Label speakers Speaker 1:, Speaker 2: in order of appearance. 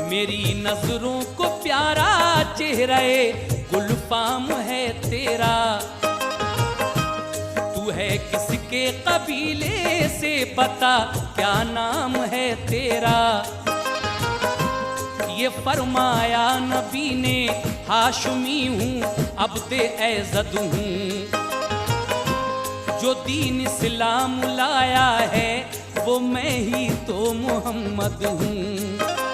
Speaker 1: मेरी नजरों को प्यारा चेहरा गुलफाम है तेरा। तू है किसके कबीले से बता क्या नाम है तेरा। ये फरमाया नबी ने हाशमी हूँ अब्दे ऐज़द हूँ। जो दीन इस्लाम लाया है वो मैं ही तो मोहम्मद हूँ।